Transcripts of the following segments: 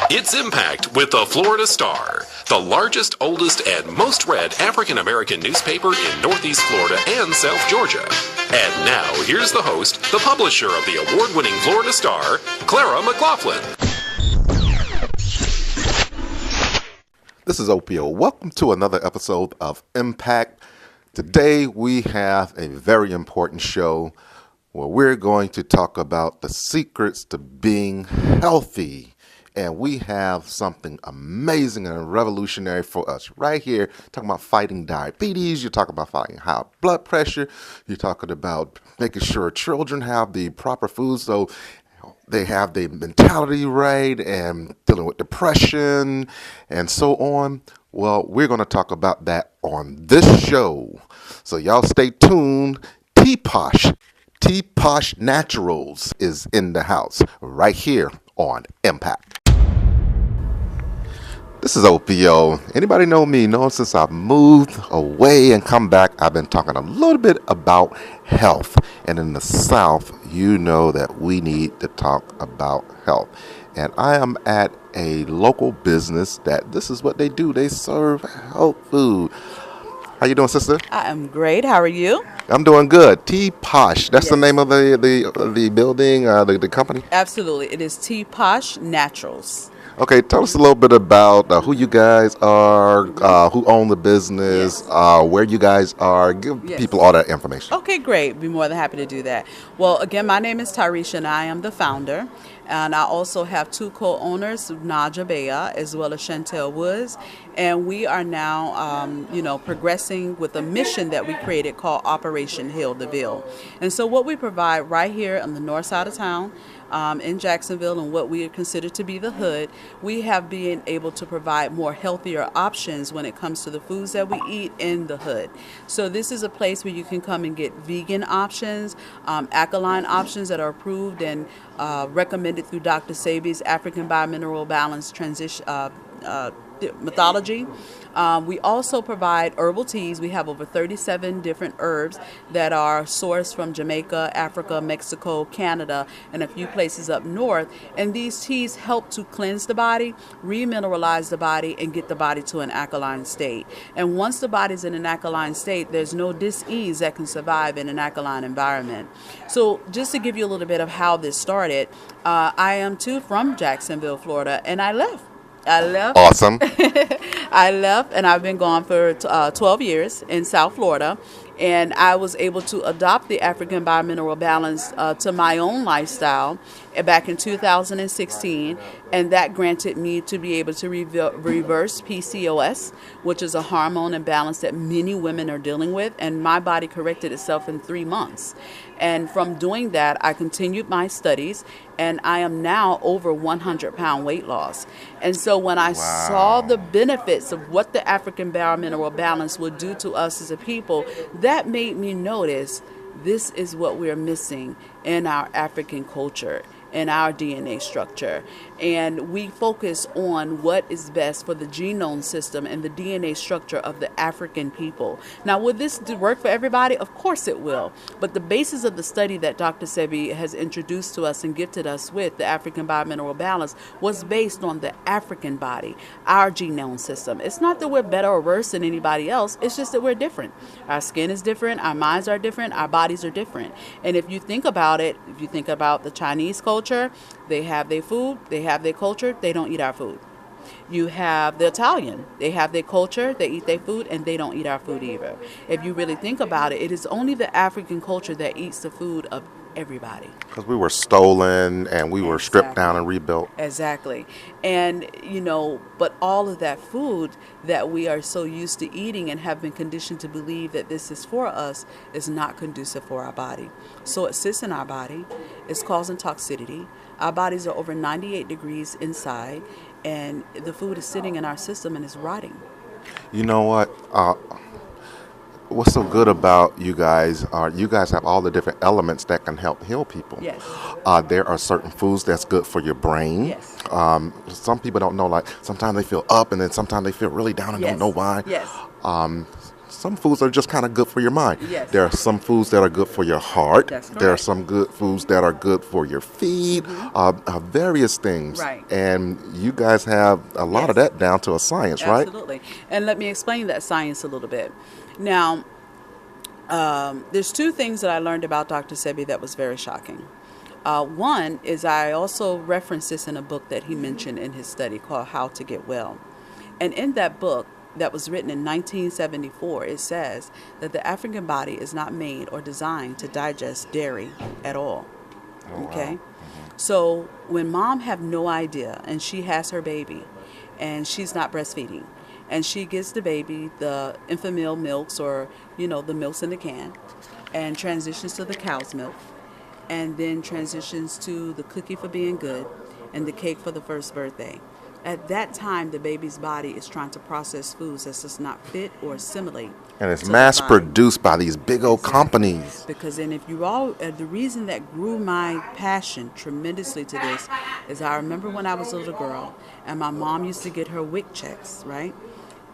It's Impact with the Florida Star, the largest, oldest, and most read African-American newspaper in Northeast Florida and South Georgia. And now, here's the host, the publisher of the award-winning Florida Star, Clara McLaughlin. This is Opio. Welcome to another episode of Impact. Today we have a very important show where we're going to talk about the secrets to being healthy. And we have something amazing and revolutionary for us right here. Talking about fighting diabetes. You're talking about fighting high blood pressure. You're talking about making sure children have the proper food so they have the mentality right and dealing with depression and so on. Well, we're going to talk about that on this show. So y'all stay tuned. Posh Naturals is in the house right here on Impact. This is Opio. Anybody know me? Know since I've moved away and come back, I've been talking a little bit about health. And in the South, you know that we need to talk about health. And I am at a local business that this is what they do. They serve health food. How you doing, sister? I am great. How are you? I'm doing good. Posh. That's the name of the building, the company? Absolutely. It is Posh Naturals. Okay, tell us a little bit about who you guys are, who own the business, where you guys are. Give people all that information. Okay, great. Be more than happy to do that. Well, again, my name is Tyresha, and I am the founder. And I also have two co-owners, Naja Bea, as well as Chantel Woods. And we are now, progressing with a mission that we created called Operation Heal the Ville. And so what we provide right here on the north side of town, in Jacksonville, and what we consider to be the hood, we have been able to provide more healthier options when it comes to the foods that we eat in the hood. So this is a place where you can come and get vegan options, alkaline options that are approved and recommended through Dr. Sebi's African Biomineral Balance Transition methodology. We also provide herbal teas. We have over 37 different herbs that are sourced from Jamaica, Africa, Mexico, Canada, and a few places up north. And these teas help to cleanse the body, remineralize the body, and get the body to an alkaline state. And once the body's in an alkaline state, there's no dis-ease that can survive in an alkaline environment. So just to give you a little bit of how this started, I am too from Jacksonville, Florida, and I left. Awesome. I left, and I've been gone for 12 years in South Florida, and I was able to adopt the African Biomineral Balance to my own lifestyle back in 2016, and that granted me to be able to reverse PCOS, which is a hormone imbalance that many women are dealing with, and my body corrected itself in 3 months. And from doing that, I continued my studies, and I am now over 100-pound weight loss. And so when I saw the benefits of what the African Biomineral Balance would do to us as a people, that made me notice this is what we're missing in our African culture, in our DNA structure. And we focus on what is best for the genome system and the DNA structure of the African people. Now, will this work for everybody? Of course it will. But the basis of the study that Dr. Sebi has introduced to us and gifted us with, the African Biomineral Balance, was based on the African body, our genome system. It's not that we're better or worse than anybody else. It's just that we're different. Our skin is different. Our minds are different. Our bodies are different. And if you think about it, if you think about the Chinese culture, they have their food, they have their culture, they don't eat our food. You have the Italian, they have their culture, they eat their food, and they don't eat our food either. If you really think about it, it is only the African culture that eats the food of everybody. Because we were stolen and we were stripped down and rebuilt. Exactly. And, but all of that food that we are so used to eating and have been conditioned to believe that this is for us is not conducive for our body. So it sits in our body. It's causing toxicity. Our bodies are over 98 degrees inside, and the food is sitting in our system and is rotting. You know what? What's so good about you guys are you guys have all the different elements that can help heal people. Yes. There are certain foods that's good for your brain. Yes. Some people don't know, like sometimes they feel up and then sometimes they feel really down and don't know why. Yes. some foods are just kind of good for your mind. Yes. There are some foods that are good for your heart. That's correct. There are some good foods that are good for your feet, various things. Right. And you guys have a lot of that down to a science, right? Absolutely. And let me explain that science a little bit. Now, there's two things that I learned about Dr. Sebi that was very shocking. One is I also referenced this in a book that he mentioned in his study called How to Get Well. And in that book that was written in 1974, it says that the African body is not made or designed to digest dairy at all. Okay? So when mom have no idea and she has her baby and she's not breastfeeding and she gives the baby the infant milks or, the milks in the can and transitions to the cow's milk and then transitions to the cookie for being good and the cake for the first birthday. At that time, the baby's body is trying to process foods that's just not fit or assimilate. And it's mass produced by these big old companies. Because then if you all, the reason that grew my passion tremendously to this is I remember when I was a little girl and my mom used to get her WIC checks, right?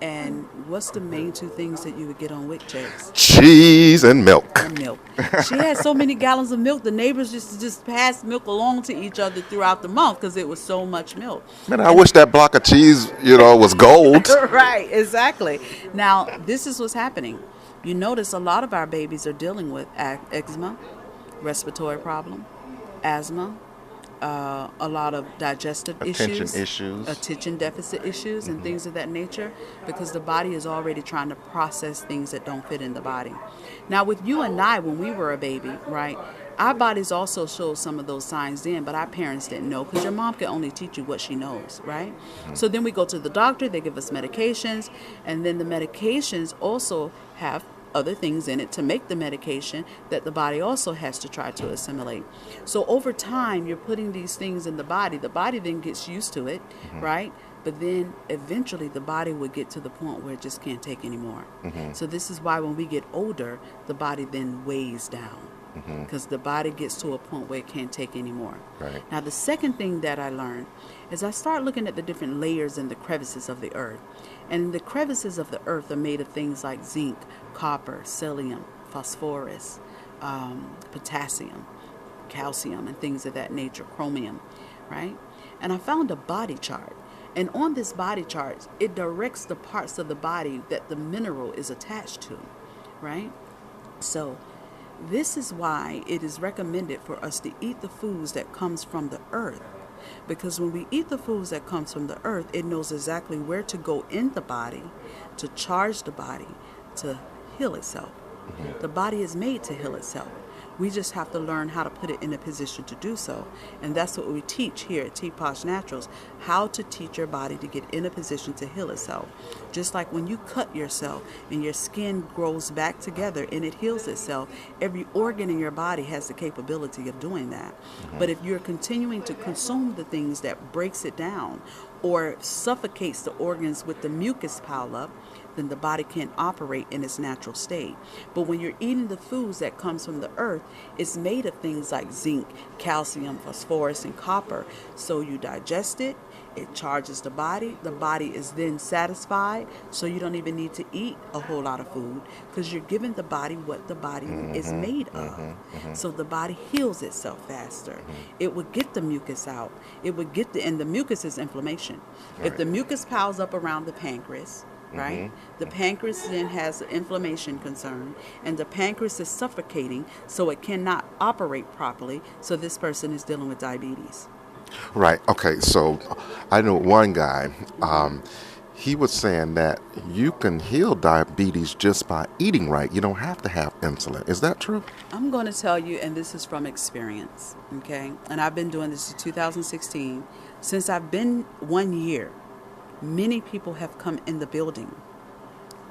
And what's the main two things that you would get on WIC checks? Cheese and milk. And milk. She had so many gallons of milk, the neighbors just passed milk along to each other throughout the month because it was so much milk. Man, I wish that block of cheese, was gold. Right, exactly. Now, this is what's happening. You notice a lot of our babies are dealing with eczema, respiratory problem, asthma, a lot of digestive attention deficit issues, and things of that nature, because the body is already trying to process things that don't fit in the body. Now, with you and I, when we were a baby, right, our bodies also showed some of those signs then, but our parents didn't know because your mom can only teach you what she knows, right? So then we go to the doctor, they give us medications, and then the medications also have other things in it to make the medication that the body also has to try to assimilate. So over time, you're putting these things in the body then gets used to it, right? But then eventually the body would get to the point where it just can't take anymore. So this is why when we get older, the body then weighs down, because the body gets to a point where it can't take anymore. Right. Now, the second thing that I learned is I start looking at the different layers and the crevices of the earth. And the crevices of the earth are made of things like zinc, copper, psyllium, phosphorus, potassium, calcium, and things of that nature, chromium, right? And I found a body chart. And on this body chart, it directs the parts of the body that the mineral is attached to, right? So this is why it is recommended for us to eat the foods that comes from the earth. Because when we eat the foods that comes from the earth, it knows exactly where to go in the body to charge the body to heal itself. The body is made to heal itself. We just have to learn how to put it in a position to do so. And that's what we teach here at Posh Naturals, how to teach your body to get in a position to heal itself. Just like when you cut yourself and your skin grows back together and it heals itself, every organ in your body has the capability of doing that. But if you're continuing to consume the things that breaks it down or suffocates the organs with the mucus pile up, then the body can't operate in its natural state. But when you're eating the foods that comes from the earth, it's made of things like zinc, calcium, phosphorus, and copper. So you digest it, it charges the body is then satisfied, so you don't even need to eat a whole lot of food because you're giving the body what the body is made of. So the body heals itself faster. It would get the mucus out. It would get and the mucus is inflammation. If the mucus piles up around the pancreas, right? The pancreas then has an inflammation concern, and the pancreas is suffocating, so it cannot operate properly. So this person is dealing with diabetes. Right. Okay. So I know one guy, he was saying that you can heal diabetes just by eating right. You don't have to have insulin. Is that true? I'm going to tell you, and this is from experience, okay? And I've been doing this since 2016. Since I've been 1 year, many people have come in the building,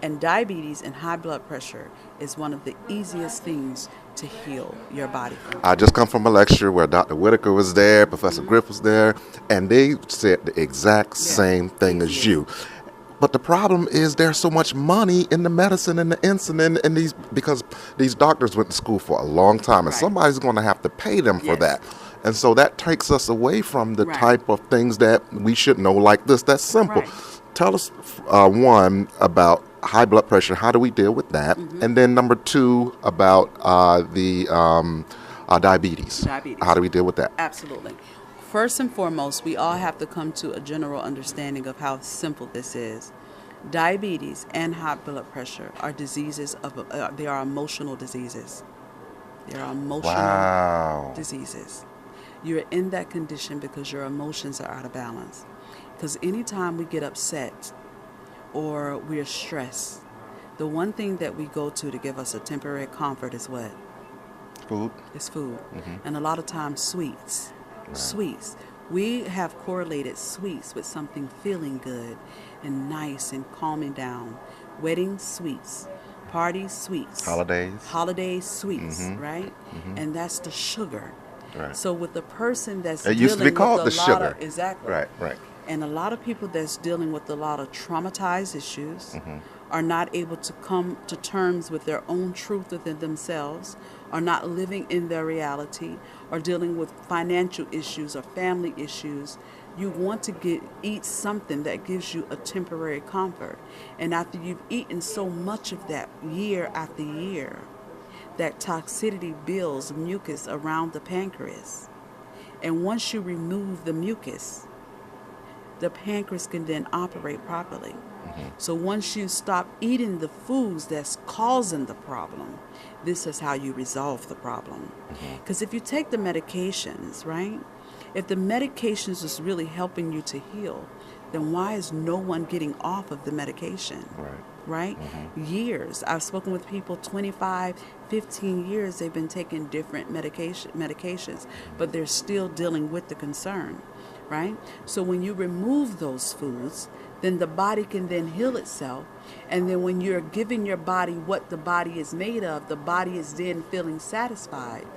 and diabetes and high blood pressure is one of the easiest things to heal your body from. I just come from a lecture where Dr. Whitaker was there, Professor Griff was there, and they said the exact same thing as you. But the problem is there's so much money in the medicine and the insulin and these, because these doctors went to school for a long time, and somebody's going to have to pay them for that. And so that takes us away from the type of things that we should know, like this. That's simple. tell us, one, about high blood pressure. How do we deal with that? And then number two, about the diabetes. How do we deal with that? Absolutely. First and foremost, we all have to come to a general understanding of how simple this is. Diabetes and high blood pressure are diseases they are emotional diseases. They are emotional diseases. You're in that condition because your emotions are out of balance. Because anytime we get upset or we're stressed, the one thing that we go to give us a temporary comfort is what? Food. It's food. And a lot of times sweets. Right. Sweets. We have correlated sweets with something feeling good and nice and calming down. Wedding sweets. Party sweets. Holiday sweets, right? And that's the sugar. Right. So with the person that's it used to be called the sugar. Exactly. Right. And a lot of people that's dealing with a lot of traumatized issues are not able to come to terms with their own truth within themselves, are not living in their reality, are dealing with financial issues or family issues. You want to eat something that gives you a temporary comfort. And after you've eaten so much of that year after year, that toxicity builds mucus around the pancreas. And once you remove the mucus, the pancreas can then operate properly. So once you stop eating the foods that's causing the problem, this is how you resolve the problem. Because if you take the medications, right? If the medications is really helping you to heal, then why is no one getting off of the medication? Right? Years. I've spoken with people 25, 15 years they've been taking different medications, but they're still dealing with the concern. Right? So when you remove those foods, then the body can then heal itself. And then when you're giving your body what the body is made of, the body is then feeling satisfied.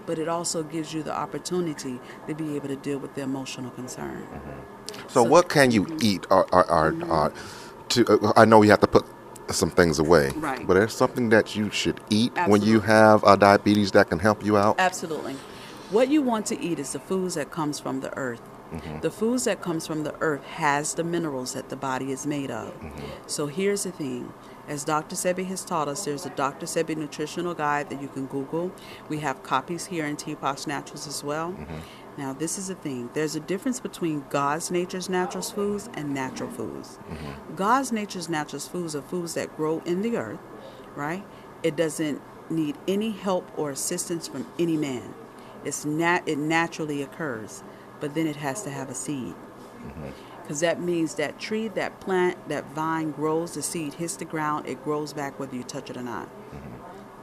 But it also gives you the opportunity to be able to deal with the emotional concern. So what can you eat? I know we have to put some things away. Right. But there's something that you should eat Absolutely. when you have diabetes that can help you out? Absolutely. What you want to eat is the foods that comes from the earth. The foods that comes from the earth has the minerals that the body is made of. So here's the thing. As Dr. Sebi has taught us, there's a Dr. Sebi nutritional guide that you can Google. We have copies here in Posh Naturals as well. Now, this is the thing. There's a difference between God's nature's natural foods and natural foods. God's nature's natural foods are foods that grow in the earth, right? It doesn't need any help or assistance from any man. It naturally occurs. But then it has to have a seed. Because that means that tree, that plant, that vine grows, the seed hits the ground, it grows back whether you touch it or not.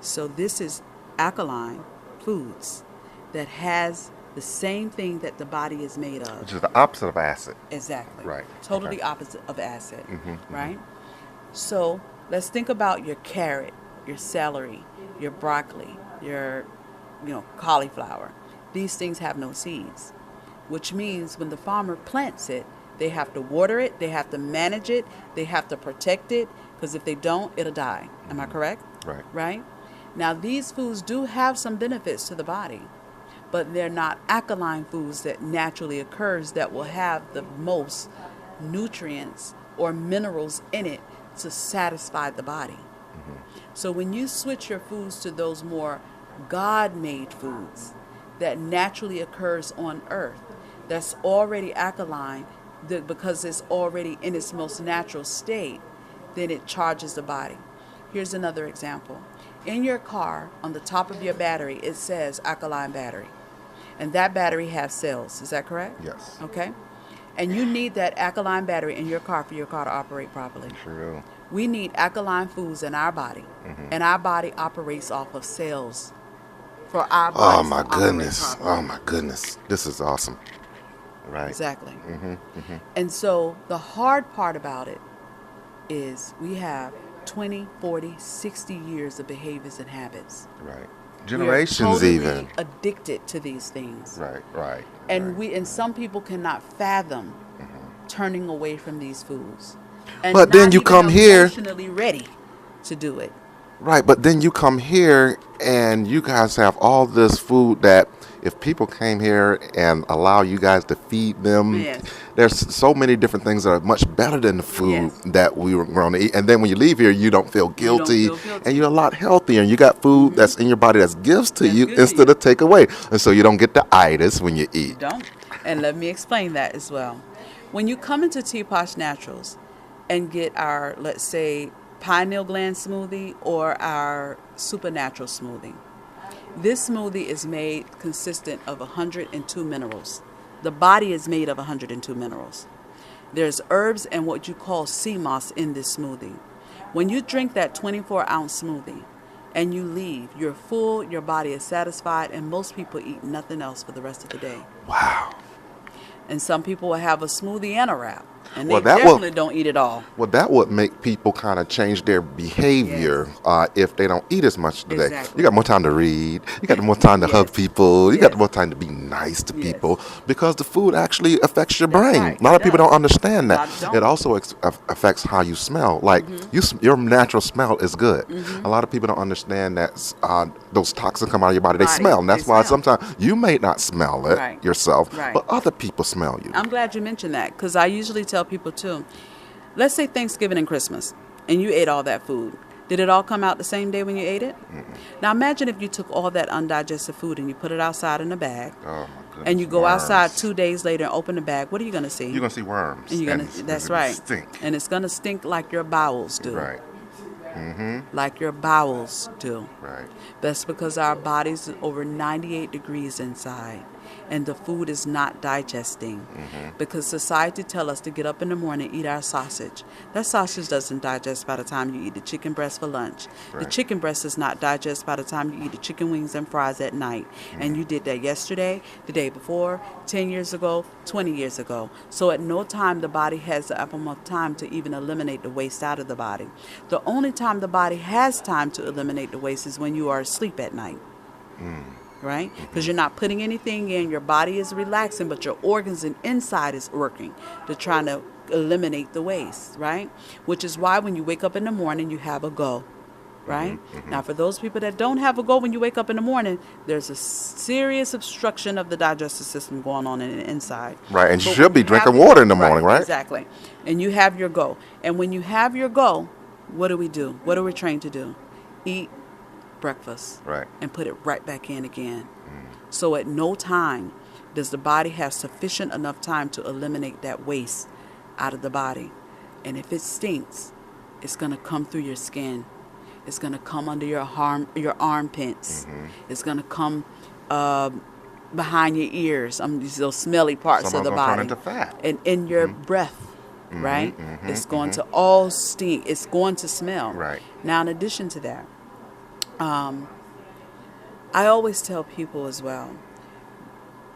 So this is alkaline foods that has the same thing that the body is made of. Which is the opposite of acid. Exactly. Right. Totally opposite of acid, right? So let's think about your carrot, your celery, your broccoli, your cauliflower. These things have no seeds. Which means when the farmer plants it, they have to water it, they have to manage it, they have to protect it, because if they don't, it'll die. Am I correct? Right? Now, these foods do have some benefits to the body, but they're not alkaline foods that naturally occurs that will have the most nutrients or minerals in it to satisfy the body. So when you switch your foods to those more God-made foods that naturally occurs on earth, that's already alkaline because it's already in its most natural state, then it charges the body. Here's another example. In your car, on the top of your battery, it says alkaline battery. And that battery has cells. Is that correct? Yes. Okay. And you need that alkaline battery in your car for your car to operate properly. True. We need alkaline foods in our body. And our body operates off of cells. For our Oh my goodness. Oh my goodness. This is awesome. Right. Exactly. And so the hard part about it is we have 20, 40, 60 years of behaviors and habits. Right. Generations we are totally even. addicted to these things. Right. And some people cannot fathom turning away from these foods. And but then you come here emotionally ready to do it. Right, but then you come here and you guys have all this food that if people came here and allow you guys to feed them, there's so many different things that are much better than the food that we were grown to eat. And then when you leave here, you don't feel guilty, and you're a lot healthier. And you got food that's in your body that gives to you instead of take away. And so you don't get the itis when you eat. You don't. And let me explain that as well. When you come into Posh Naturals and get our, let's say, pineal gland smoothie or our supernatural smoothie, this smoothie is made consistent of 102 minerals. The body is made of 102 minerals. There's herbs and what you call sea moss in this smoothie. When you drink that 24-ounce smoothie and you leave, you're full, your body is satisfied, and most people eat nothing else for the rest of the day. Wow. And some people will have a smoothie and a wrap. And they definitely don't eat it all. Well, that would make people kind of change their behavior if they don't eat as much today. Exactly. You got more time to read. You got more time to hug people. You got more time to be nice to people because the food actually affects your brain. Right. A lot of people don't understand that. Don't. It also affects how you smell. Like your natural smell is good. A lot of people don't understand that those toxins come out of your body. They smell. And that's why sometimes you may not smell it yourself, but other people smell you. I'm glad you mentioned that because I usually tell people too, let's say Thanksgiving and Christmas and you ate all that food. Did it all come out the same day when you ate it? Now imagine if you took all that undigested food and you put it outside in a bag. Oh my goodness. And you go outside 2 days later and open the bag. What are you going to see? You're going to see worms. And that's right. Stink. And it's going to stink like your bowels do. Right. Like your bowels do. Right. That's because our body's over 98 degrees inside. And the food is not digesting because society tell us to get up in the morning, eat our sausage. That sausage doesn't digest by the time you eat the chicken breast for lunch. The chicken breast does not digest by the time you eat the chicken wings and fries at night. And you did that yesterday, the day before, 10 years ago, 20 years ago. So at no time the body has the ample time to even eliminate the waste out of the body. The only time the body has time to eliminate the waste is when you are asleep at night. Right? Because you're not putting anything in, your body is relaxing, but your organs and inside is working to try to eliminate the waste, right? Which is why when you wake up in the morning, you have a go, right? Now, for those people that don't have a go when you wake up in the morning, there's a serious obstruction of the digestive system going on in the inside. Right, and you should be drinking water in the morning, right? Exactly. And you have your go. And when you have your go, what do we do? What are we trained to do? Eat breakfast and put it right back in again. So at no time does the body have sufficient enough time to eliminate that waste out of the body. And if it stinks, it's going to come through your skin. It's going to come under your armpits. It's going to come behind your ears, those smelly parts of the body. Turn into fat. And in your breath, right? It's going to all stink. It's going to smell. Right. Now, in addition to that, I always tell people as well,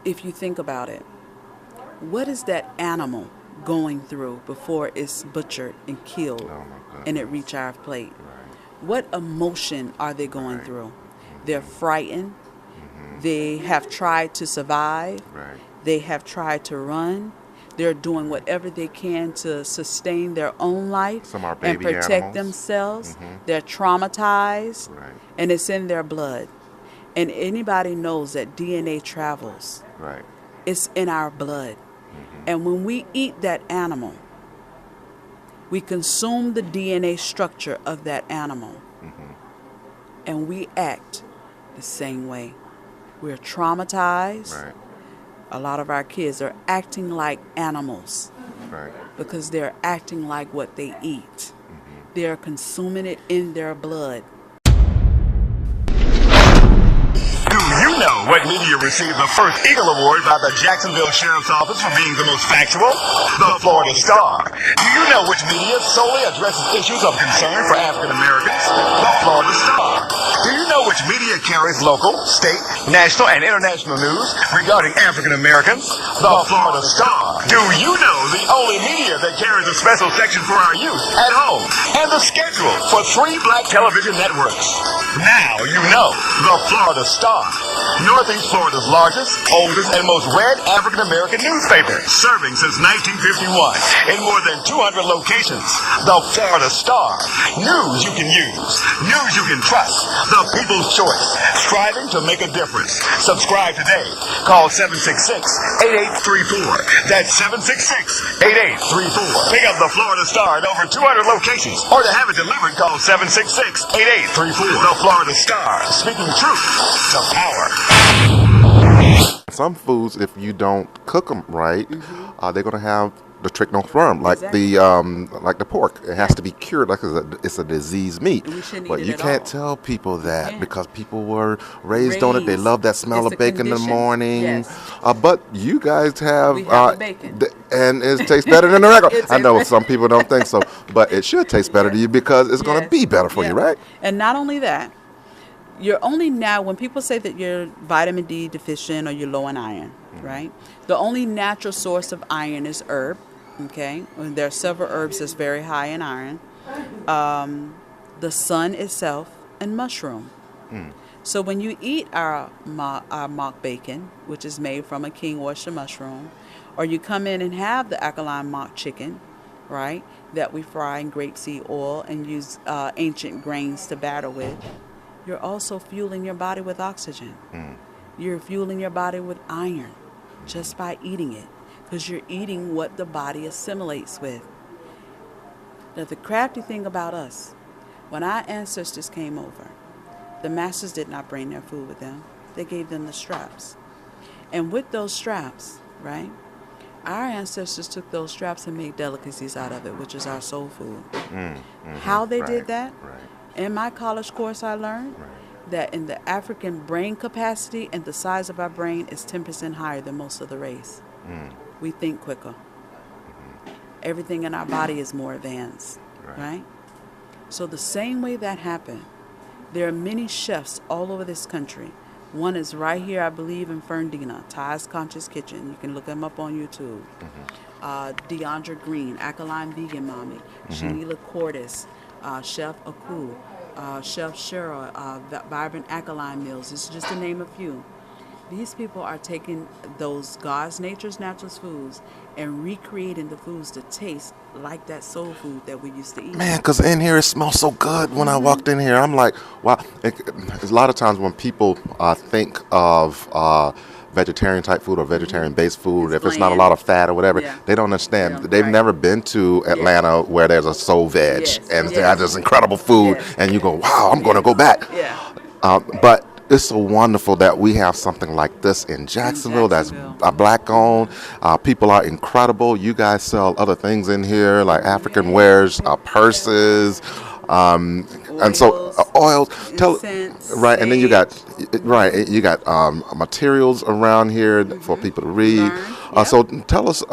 if you think about it, what is that animal going through before it's butchered and killed and it reach our plate? What emotion are they going through? They're frightened. They have tried to survive. They have tried to run. They're doing whatever they can to sustain their own life and protect themselves. They're traumatized, and it's in their blood. And anybody knows that DNA travels. It's in our blood. And when we eat that animal, we consume the DNA structure of that animal. And we act the same way. We're traumatized. A lot of our kids are acting like animals because they're acting like what they eat. They're consuming it in their blood. Do you know what media received the first Eagle Award by the Jacksonville Sheriff's Office for being the most factual? The Florida Star. Do you know which media solely addresses issues of concern for African Americans? The Florida Star. Do you know which media carries local, state, national, and international news regarding African Americans? The Florida Star. Do you know the only media that carries a special section for our youth at home? And the sketch factual for 3 black television networks. Now you know the Florida Star, Northeast Florida's largest, oldest, and most read African-American newspaper, serving since 1951 in more than 200 locations. The Florida Star, news you can use, news you can trust, the people's choice, striving to make a difference. Subscribe today. Call 766-8834. That's 766-8834. Pick up the Florida Star at over 200 locations, or to have it delivered, call 766-8834. The Florida Star, speaking truth to power. Some foods, if you don't cook them right, they're going to have the trichinoid worm, like the pork. It has to be cured like it's a diseased meat. But you can't tell people that because people were raised on it. They love that smell of bacon in the morning. Yes. But you guys have bacon. And it tastes better than the regular. I know some people don't think so, but it should taste better to you because it's going to be better for you, right? And not only that, you're only now, when people say that you're vitamin D deficient or you're low in iron, right? The only natural source of iron is herb, okay? And there are several herbs that's very high in iron. The sun itself and mushroom. So when you eat our mock bacon, which is made from a king oyster mushroom, or you come in and have the alkaline mock chicken, right, that we fry in grapeseed oil and use ancient grains to batter with, you're also fueling your body with oxygen. You're fueling your body with iron just by eating it, because you're eating what the body assimilates with. Now, the crafty thing about us, when our ancestors came over, the masters did not bring their food with them. They gave them the straps. And with those straps, right, our ancestors took those straps and made delicacies out of it, which is our soul food. How they did that? In my college course, I learned that in the African brain capacity and the size of our brain is 10% higher than most of the race. We think quicker. Everything in our body is more advanced, right? So the same way that happened, there are many chefs all over this country. One is right here, I believe, in Ferndina, Ty's Conscious Kitchen. You can look them up on YouTube. Deandra Green, Alkaline Vegan Mommy, Shanila Cordes, Chef Aku, Chef Cheryl, Vibrant Alkaline Meals. This is just to name a few. These people are taking those God's nature's natural foods and recreating the foods to taste like that soul food that we used to eat. Man, because in here it smells so good. When I walked in here, I'm like, wow. A lot of times when people think of vegetarian type food or vegetarian based food, if it's not a lot of fat or whatever, they don't understand. They've never been to Atlanta where there's a soul veg and they have this incredible food and you go, wow, I'm going to go back. But it's so wonderful that we have something like this in Jacksonville that's black owned. People are incredible. You guys sell other things in here like African wares, purses, and so oils, incense, and then you got materials around here for people to read. So tell us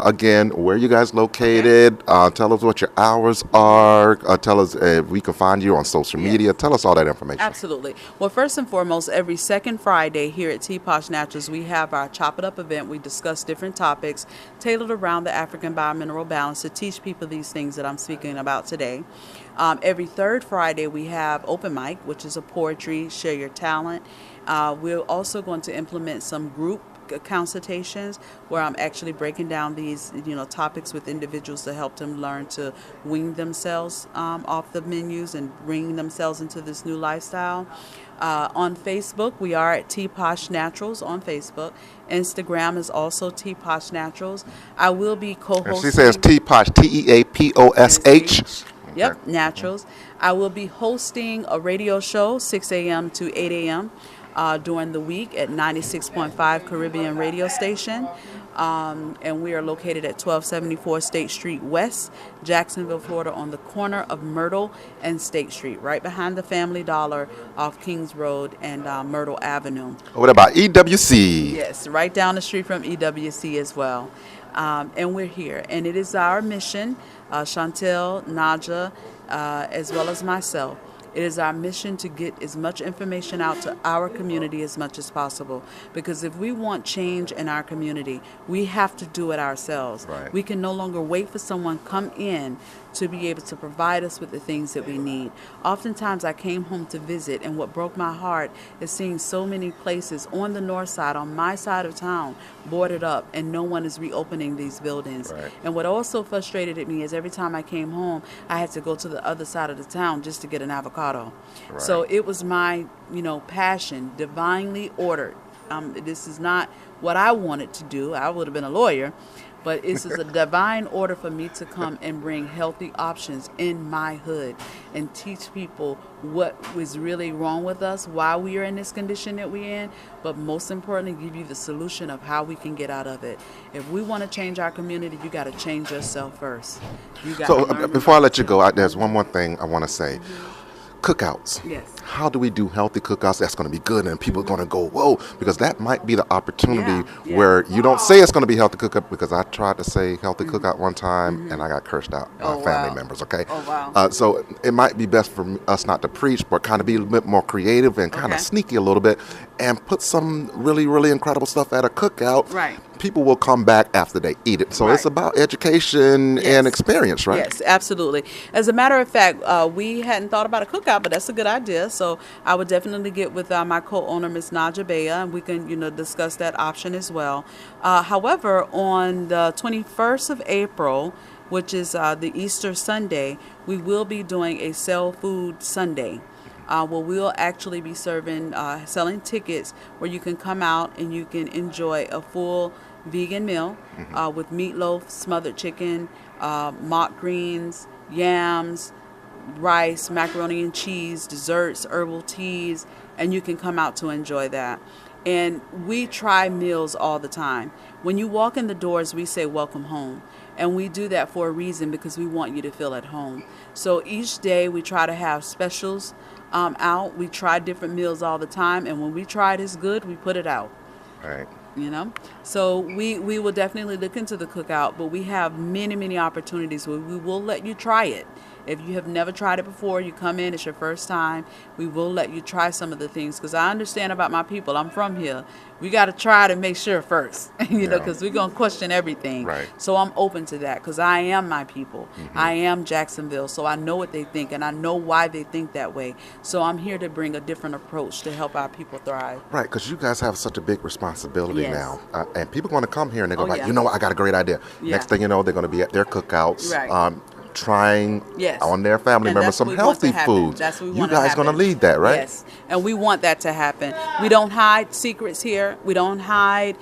again where you guys located. Tell us what your hours are. Tell us if we can find you on social media. Tell us all that information. Absolutely. Well, first and foremost, every second Friday here at Posh Naturals, we have our Chop It Up event. We discuss different topics tailored around the African biomineral balance to teach people these things that I'm speaking about today. Every third Friday, we have open mic, which is a poetry, share your talent. We're also going to implement some group consultations where I'm actually breaking down these, topics with individuals to help them learn to wean themselves off the menus and bring themselves into this new lifestyle. On Facebook, we are at Posh Naturals on Facebook. Instagram is also Posh Naturals. I will be co-hosting. And she says Posh, TEAPOSH. Yep, Naturals. I will be hosting a radio show 6 a.m. to 8 a.m. During the week at 96.5 Caribbean radio station. And we are located at 1274 State Street West, Jacksonville, Florida, on the corner of Myrtle and State Street, right behind the Family Dollar off Kings Road and Myrtle Avenue. What about EWC? Yes, right down the street from EWC as well. And we're here. And it is our mission, Chantel, Naja, as well as myself, It is our mission to get as much information out to our community as much as possible. Because if we want change in our community, we have to do it ourselves. Right. We can no longer wait for someone to come in to be able to provide us with the things that we need. Oftentimes I came home to visit, and what broke my heart is seeing so many places on the north side, on my side of town, boarded up, and no one is reopening these buildings. Right. And what also frustrated me is every time I came home, I had to go to the other side of the town just to get an avocado. Right. So it was my, passion, divinely ordered. This is not what I wanted to do. I would have been a lawyer. But this is a divine order for me to come and bring healthy options in my hood and teach people what was really wrong with us, why we are in this condition that we're in, but most importantly, give you the solution of how we can get out of it. If we want to change our community, you got to change yourself first. So before I let you go, there's one more thing I want to say. Cookouts. Yes. How do we do healthy cookouts that's going to be good and people are going to go, whoa, because that might be the opportunity where you don't say it's going to be healthy cookout, because I tried to say healthy cookout one time and I got cursed out by family members, okay? Oh, wow. So it might be best for us not to preach, but kind of be a little bit more creative and kind of sneaky a little bit and put some really, really incredible stuff at a cookout. Right. People will come back after they eat it. So it's about education and experience, right? Yes, absolutely. As a matter of fact, we hadn't thought about a cookout, but that's a good idea. So I would definitely get with my co-owner, Ms. Naja Bea, and we can, discuss that option as well. However, on the 21st of April, which is the Easter Sunday, we will be doing a Sell Food Sunday. Where we'll actually be selling tickets where you can come out and you can enjoy a full vegan meal with meatloaf, smothered chicken, mock greens, yams, rice, macaroni and cheese, desserts, herbal teas, and you can come out to enjoy that. And we try meals all the time. When you walk in the doors, we say welcome home. And we do that for a reason, because we want you to feel at home. So each day we try to have specials out. We try different meals all the time. And when we try it is good, we put it out. Right. So we will definitely look into the cookout, but we have many, many opportunities where we will let you try it. If you have never tried it before, you come in, it's your first time, we will let you try some of the things, because I understand about my people. I'm from here. We got to try to make sure first, because we're going to question everything. Right. So I'm open to that, because I am my people. I am Jacksonville, so I know what they think, and I know why they think that way. So I'm here to bring a different approach to help our people thrive. Right, because you guys have such a big responsibility now. And people are going to come here and they're going to yeah. I got a great idea. Next thing you know, they're going to be at their cookouts. Right. Trying on their family members some healthy foods. That's what we you want guys going to lead that, right? Yes, and we want that to happen. We don't hide secrets here. We don't hide.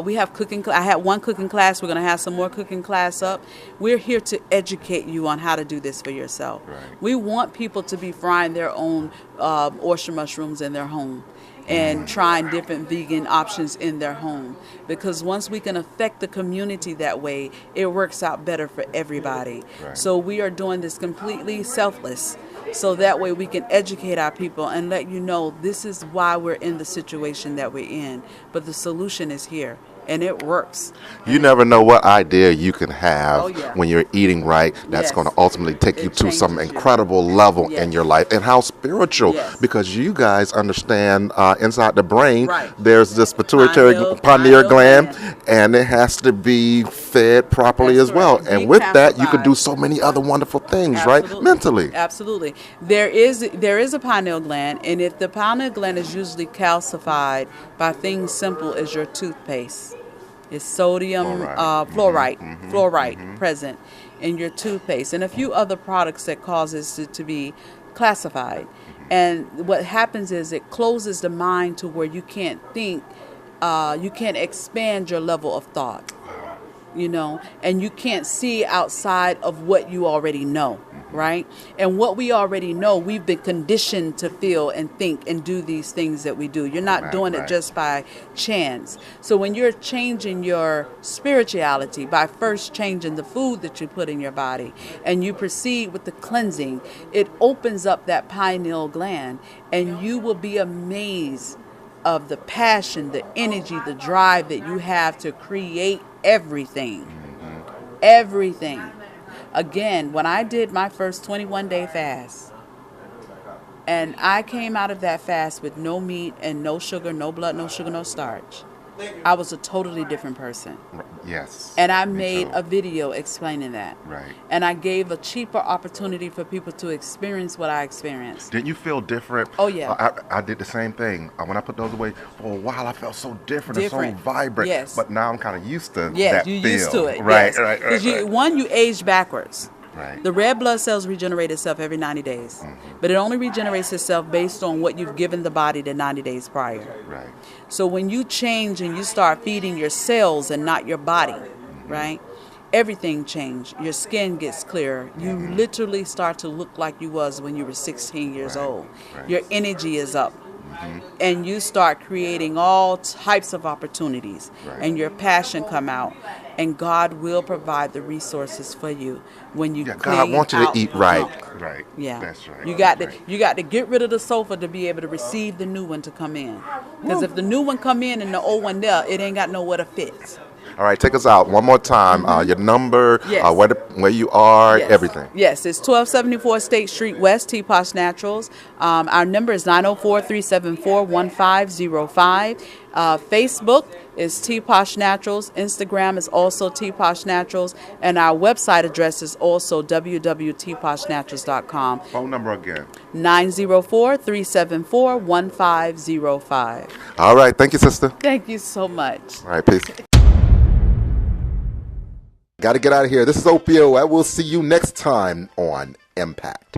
We have cooking. I had one cooking class. We're going to have some more cooking class up. We're here to educate you on how to do this for yourself. Right. We want people to be frying their own oyster mushrooms in their home and trying different vegan options in their home. Because once we can affect the community that way, it works out better for everybody. Right. So we are doing this completely selfless. So that way we can educate our people and let you know this is why we're in the situation that we're in. But the solution is here. And it works. You never know what idea you can have when you're eating right. That's going to ultimately take you to some incredible level in your life. And how spiritual, because you guys understand inside the brain, there's this pituitary pineal gland, and it has to be fed properly as well. And with that, you could do so many other wonderful things, right? Mentally. Absolutely. There is a pineal gland, and if the pineal gland is usually calcified by things simple as your toothpaste. It's sodium fluoride present in your toothpaste, and a few other products that causes it to be classified. And what happens is it closes the mind to where you can't think, you can't expand your level of thought, and you can't see outside of what you already know. Right? And what we already know, we've been conditioned to feel and think and do these things that we do. You're not doing it just by chance. So when you're changing your spirituality by first changing the food that you put in your body, and you proceed with the cleansing, it opens up that pineal gland, and you will be amazed of the passion, the energy, the drive that you have to create everything. Everything. Again, when I did my first 21-day fast, And I came out of that fast with no meat and no sugar, no blood, no sugar, no starch. I was a totally different person. Yes. And I made a video explaining that. Right. And I gave a cheaper opportunity for people to experience what I experienced. Didn't you feel different? Oh, yeah. I did the same thing. When I put those away, for a while I felt so different. and so vibrant. Yes. But now I'm kind of used to that Yes, you're feel. used to it. Right, yes. right, right. You age backwards. Right. The red blood cells regenerate itself every 90 days. But it only regenerates itself based on what you've given the body the 90 days prior. Right. So when you change and you start feeding your cells and not your body, right? Everything changed. Your skin gets clearer. You literally start to look like you was when you were 16 years old. Right. Your energy is up. And you start creating all types of opportunities. Right. And your passion come out. And God will provide the resources for you when you clean God wants you to out eat right. junk. Right. Yeah. That's right. You got That's to you got to get rid of the sofa to be able to receive the new one to come in. Because if the new one come in and the old one there, it ain't got nowhere to fit. All right, take us out one more time. Your number, Yes. Where you are, Yes. everything. Yes, it's 1274 State Street West, Posh Naturals. Our number is 904-374-1505. Facebook is Posh Naturals. Instagram is also Posh Naturals. And our website address is also www.tposhnaturals.com. Phone number again. 904-374-1505. All right, thank you, sister. Thank you so much. All right, peace. Got to get out of here. This is Opio. I will see you next time on Impact.